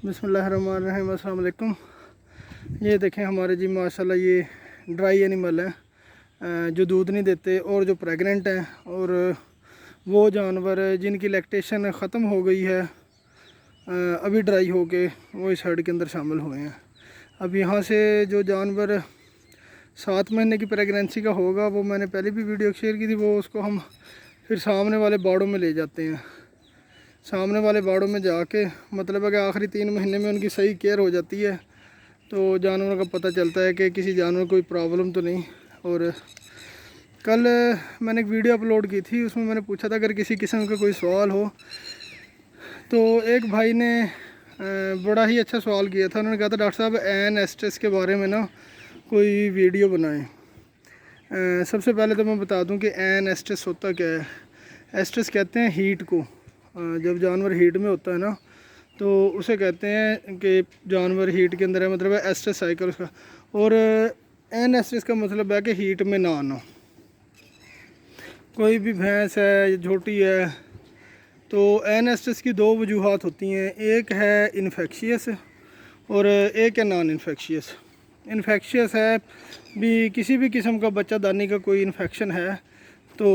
बिस्मिल्लाहिर्रहमानिर्रहीम, अस्सलाम वालेकुम। ये देखें हमारे जी माशाल्लाह ये ड्राई एनिमल हैं जो दूध नहीं देते और जो प्रेग्नेंट हैं, और वो जानवर जिनकी लैक्टेशन ख़त्म हो गई है अभी ड्राई हो के वो इस हर्ड के अंदर शामिल हुए हैं। अब यहाँ से जो जानवर 7 महीने की प्रेगनेंसी का होगा, वो मैंने पहले भी वीडियो शेयर की थी, वो उसको हम फिर सामने वाले बाड़ों में ले जाते हैं। सामने वाले बाड़ों में जाके मतलब है कि आखिरी 3 महीने में उनकी सही केयर हो जाती है, तो जानवरों का पता चलता है कि किसी जानवर कोई प्रॉब्लम तो नहीं। और कल मैंने एक वीडियो अपलोड की थी, उसमें मैंने पूछा था अगर किसी किस्म का कोई सवाल हो, तो एक भाई ने बड़ा ही अच्छा सवाल किया था। उन्होंने कहा था डॉक्टर साहब एन एस्ट्रेस के बारे में ना कोई वीडियो बनाएं। सबसे पहले तो मैं बता दूं कि एन एस्ट्रेस होता क्या है। एस्ट्रेस कहते हैं हीट को। जब जानवर हीट में होता है ना, तो उसे कहते हैं कि जानवर हीट के अंदर है, मतलब है एस्ट्रेस साइकिल उसका। और एन एस्ट्रेस का मतलब है कि हीट में ना आना। कोई भी भैंस है या झोटी है, तो एन एस्ट्रेस की 2 वजूहात होती हैं, एक है इन्फेक्शियस और एक है नॉन इन्फेक्शियस। इन्फेक्शियस है भी किसी भी किस्म का बच्चा दानी का कोई इन्फेक्शन है तो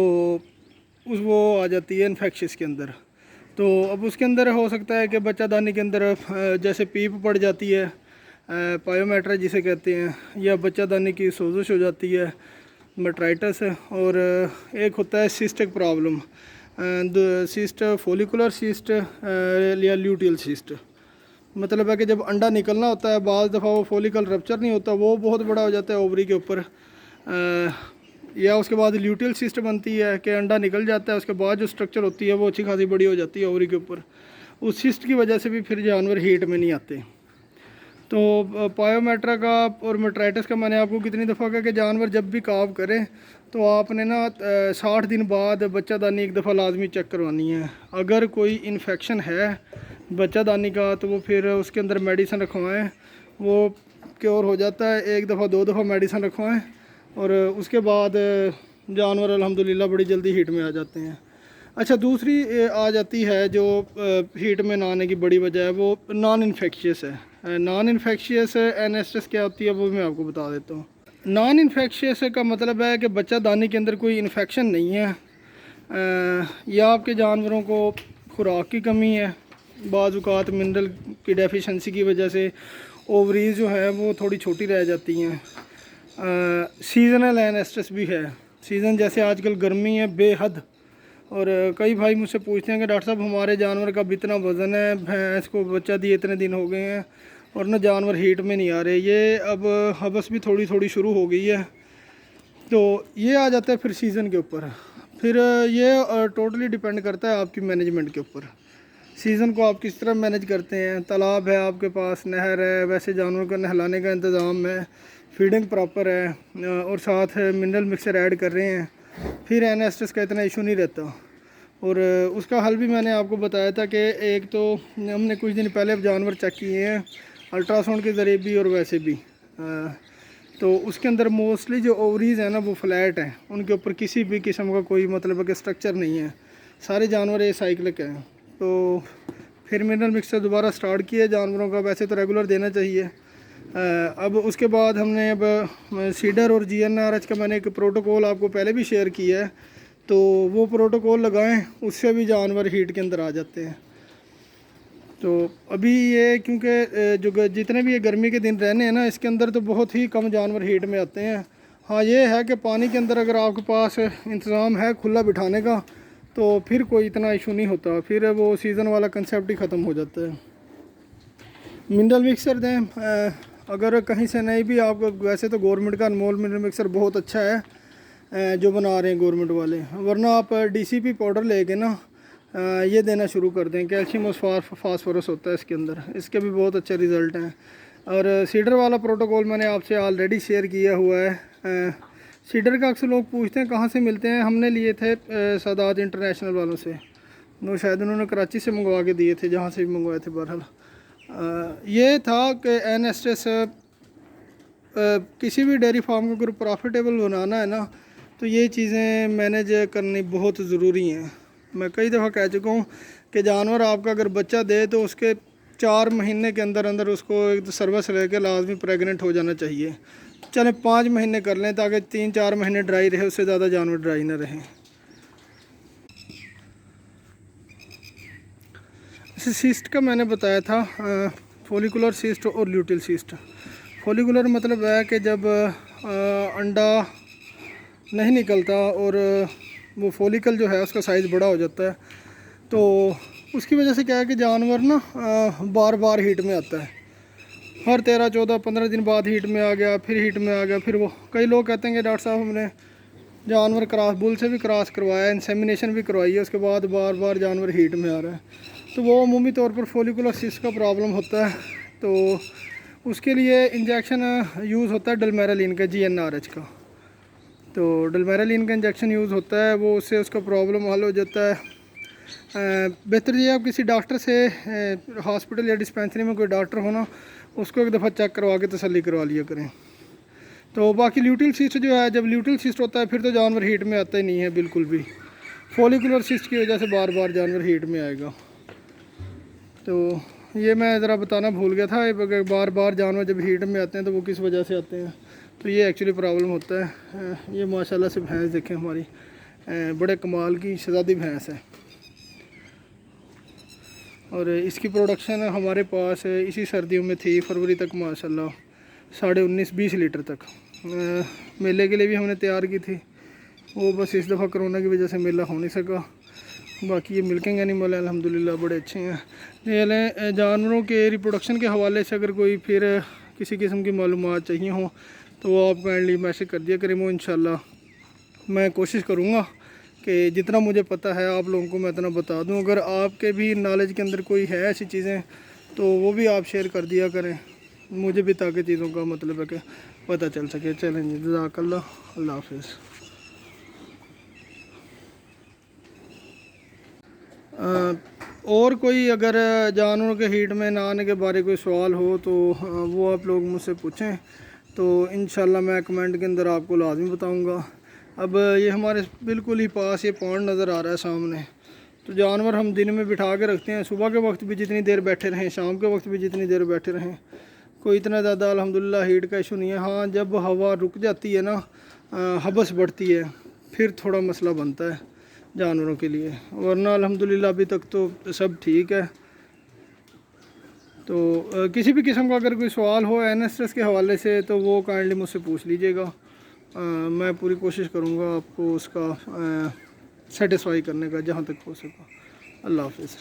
वो आ जाती है इन्फेक्शियस के अंदर। तो अब उसके अंदर हो सकता है कि बच्चा दानी के अंदर जैसे पीप पड़ जाती है, पायोमेट्रा जिसे कहते हैं, या बच्चा दानी की सोजिश हो जाती है, मेट्राइटिस। और एक होता है cystic problem, cyst follicular cyst या ल्यूटियल सिस्ट। मतलब है कि जब अंडा निकलना होता है, बाज़ दफ़ा वो फोलिकल रप्चर नहीं होता, वो बहुत बड़ा हो जाता है ओवरी के ऊपर, या उसके बाद ल्यूटियल सिस्ट बनती है कि अंडा निकल जाता है, उसके बाद जो स्ट्रक्चर होती है वो अच्छी खासी बड़ी हो जाती है ओवरी के ऊपर। उस सिस्ट की वजह से भी फिर जानवर हीट में नहीं आते। तो पायोमेट्रा का और मेट्राइटिस का मैंने आपको कितनी दफ़ा कहा कि जानवर जब भी काव करे तो आपने ना 60 दिन बाद बच्चा दानी एक दफ़ा लाजमी चेक करवानी है। अगर कोई इन्फेक्शन है बच्चा दानी का तो वो फिर उसके अंदर मेडिसिन रखवाएँ, वो क्योर हो जाता है। 1 दफ़ा 2 दफ़ा मेडिसिन रखवाएँ और उसके बाद जानवर अल्हम्दुलिल्लाह बड़ी जल्दी हीट में आ जाते हैं। अच्छा, दूसरी आ जाती है जो हीट में ना आने की बड़ी वजह है, वो नॉन इन्फेक्शियस है। नॉन इन्फेक्शियस एन एस्ट्रेस क्या होती है वो मैं आपको बता देता हूँ। नॉन इन्फेक्शियस का मतलब है कि बच्चा दानी के अंदर कोई इन्फेक्शन नहीं है, या आपके जानवरों को खुराक की कमी है, बाज़ औक़ात मिनरल की डेफिशिएंसी की वजह से ओवरीज जो है वो थोड़ी छोटी रह जाती हैं। सीज़नल एन एस्ट्रेस भी है। सीज़न जैसे आजकल गर्मी है बेहद, और कई भाई मुझसे पूछते हैं कि डॉक्टर साहब हमारे जानवर का इतना वज़न है, भैंस को बच्चा दिए इतने दिन हो गए हैं और ना जानवर हीट में नहीं आ रहे। ये अब हवस भी थोड़ी थोड़ी शुरू हो गई है, तो ये आ जाता है फिर सीज़न के ऊपर। फिर ये टोटली डिपेंड करता है आपकी मैनेजमेंट के ऊपर। सीज़न को आप किस तरह मैनेज करते हैं। तालाब है आपके पास, नहर है, वैसे जानवरों को नहलाने का इंतज़ाम है, फीडिंग प्रॉपर है, और साथ मिनरल मिक्सर ऐड कर रहे हैं, फिर एन एस्ट्रेस का इतना इशू नहीं रहता। और उसका हल भी मैंने आपको बताया था कि एक तो हमने कुछ दिन पहले जानवर चेक किए हैं अल्ट्रासाउंड के ज़रिए भी और वैसे भी, तो उसके अंदर मोस्टली जो ओवरीज हैं ना वो फ्लैट हैं, उनके ऊपर किसी भी किस्म का कोई मतलब है कि स्ट्रक्चर नहीं है, सारे जानवर ये साइक्लिक हैं। तो फिर मिनरल मिक्सर दोबारा स्टार्ट किया जानवरों का, वैसे तो रेगुलर देना चाहिए। अब उसके बाद हमने अब सीडर और GNRH का मैंने एक प्रोटोकॉल आपको पहले भी शेयर किया है, तो वो प्रोटोकॉल लगाएं, उससे भी जानवर हीट के अंदर आ जाते हैं। तो अभी ये क्योंकि जो जितने भी ये गर्मी के दिन रहने हैं ना, इसके अंदर तो बहुत ही कम जानवर हीट में आते हैं। हाँ, ये है कि पानी के अंदर अगर आपके पास इंतज़ाम है खुला बिठाने का तो फिर कोई इतना इशू नहीं होता, फिर वो सीज़न वाला कंसेप्ट ही ख़त्म हो जाता है। मिनरल मिक्सर दें अगर कहीं से नहीं भी आपको, वैसे तो गवर्नमेंट का अनमोल मिनरल मिक्सर बहुत अच्छा है जो बना रहे हैं गवर्नमेंट वाले, वरना आप DCP पाउडर लेके ना ये देना शुरू कर दें। कैल्शियम और फास्फोरस होता है इसके अंदर, इसके भी बहुत अच्छे रिज़ल्ट हैं। और सीडर वाला प्रोटोकॉल मैंने आपसे ऑलरेडी शेयर किया हुआ है। सीडर का अक्सर लोग पूछते हैं कहाँ से मिलते हैं, हमने लिए थे सादात इंटरनेशनल वालों से, वो शायद उन्होंने कराची से मंगवा के दिए थे, जहाँ से भी मंगवाए थे। बहरहाल ये था कि एन एस्ट्रेस किसी भी डेयरी फार्म को अगर प्रॉफिटेबल बनाना है ना, तो ये चीज़ें मैनेज करनी बहुत ज़रूरी हैं। मैं कई दफ़ा कह चुका हूँ कि जानवर आपका अगर बच्चा दे तो उसके 4 महीने के अंदर अंदर उसको एक सर्विस लेके लाजमी प्रेगनेंट हो जाना चाहिए। चलें 5 महीने कर लें ताकि 3-4 महीने ड्राई रहे, उससे ज़्यादा जानवर ड्राई ना रहें। इस सिस्ट का मैंने बताया था, फॉलिकुलर सिस्ट और ल्यूटिल सिस्ट। फॉलिकुलर मतलब है कि जब अंडा नहीं निकलता और वो फॉलिकल जो है उसका साइज़ बड़ा हो जाता है, तो उसकी वजह से क्या है कि जानवर ना बार बार हीट में आता है। हर 13-14-15 दिन बाद हीट में आ गया, फिर हीट में आ गया। फिर वो कई लोग कहते हैं कि डॉक्टर साहब हमने जानवर क्रॉस बुल से भी क्रॉस करवाया, इंसेमिनेशन भी करवाई है, उसके बाद बार बार जानवर हीट में आ रहा है। तो वो अमूमी तौर पर फॉलिकुलर सिस्ट का प्रॉब्लम होता है। तो उसके लिए इंजेक्शन यूज़ होता है डलमेरालिन का, GnRH का। तो डलमेरालिन का इंजेक्शन यूज़ होता है, वो उससे उसका प्रॉब्लम हल हो जाता है। बेहतर ये आप किसी डॉक्टर से हॉस्पिटल या डिस्पेंसरी में कोई डॉक्टर हो ना, उसको एक दफ़ा चेक करवा के तसल्ली करवा लिया करें। तो बाकी ल्यूटिल सिस्ट जो है, जब ल्यूटिल सिस्ट होता है फिर तो जानवर हीट में आता ही नहीं है बिल्कुल भी। फॉलिकुलर सिस्ट की वजह से बार बार जानवर हीट में आएगा। तो ये मैं ज़रा बताना भूल गया था, बार बार जानवर जब हीट में आते हैं तो वो किस वजह से आते हैं। तो ये एक्चुअली प्रॉब्लम होता है। ये माशाल्लाह से भैंस देखें हमारी, बड़े कमाल की शहज़ादी भैंस है और इसकी प्रोडक्शन हमारे पास इसी सर्दियों में थी, फरवरी तक माशाल्लाह 19.5-20 लीटर तक। मेले के लिए भी हमने तैयार की थी, वो बस इस दफ़ा कोरोना की वजह से मेला हो नहीं सका। बाकी ये मिल्किंग एनिमल है अल्हम्दुलिल्लाह बड़े अच्छे हैं। ये जानवरों के रिप्रोडक्शन के हवाले से अगर कोई फिर किसी किस्म की मालूमात चाहिए हो तो वो आप काइंडली मैसेज कर दिया करें। वो इंशाल्लाह मैं कोशिश करूँगा कि जितना मुझे पता है आप लोगों को मैं इतना बता दूं। अगर आपके भी नॉलेज के अंदर कोई है ऐसी चीज़ें तो वो भी आप शेयर कर दिया करें मुझे भी, ताकि चीज़ों का मतलब है कि पता चल सके। चलें जी, जज़ाकल्लाह, अल्लाह हाफ़िज़। और कोई अगर जानवरों के हीट में ना आने के बारे कोई सवाल हो तो वो आप लोग मुझसे पूछें, तो इंशाल्लाह मैं कमेंट के अंदर आपको लाजमी बताऊंगा। अब ये हमारे बिल्कुल ही पास ये पॉन्ड नज़र आ रहा है सामने। तो जानवर हम दिन में बिठा के रखते हैं, सुबह के वक्त भी जितनी देर बैठे रहें, शाम के वक्त भी जितनी देर बैठे रहें, कोई इतना ज़्यादा अल्हम्दुलिल्लाह हीट का इशू नहीं है। हाँ, जब हवा रुक जाती है ना, हबस बढ़ती है, फिर थोड़ा मसला बनता है जानवरों के लिए, वरना अल्हम्दुलिल्लाह अभी तक तो सब ठीक है। तो किसी भी किस्म का अगर कोई सवाल हो NSS के हवाले से तो वो काइंडली मुझसे पूछ लीजिएगा। मैं पूरी कोशिश करूँगा आपको उसका सेटिस्फाई करने का जहाँ तक हो सका। अल्लाह हाफ़िज़।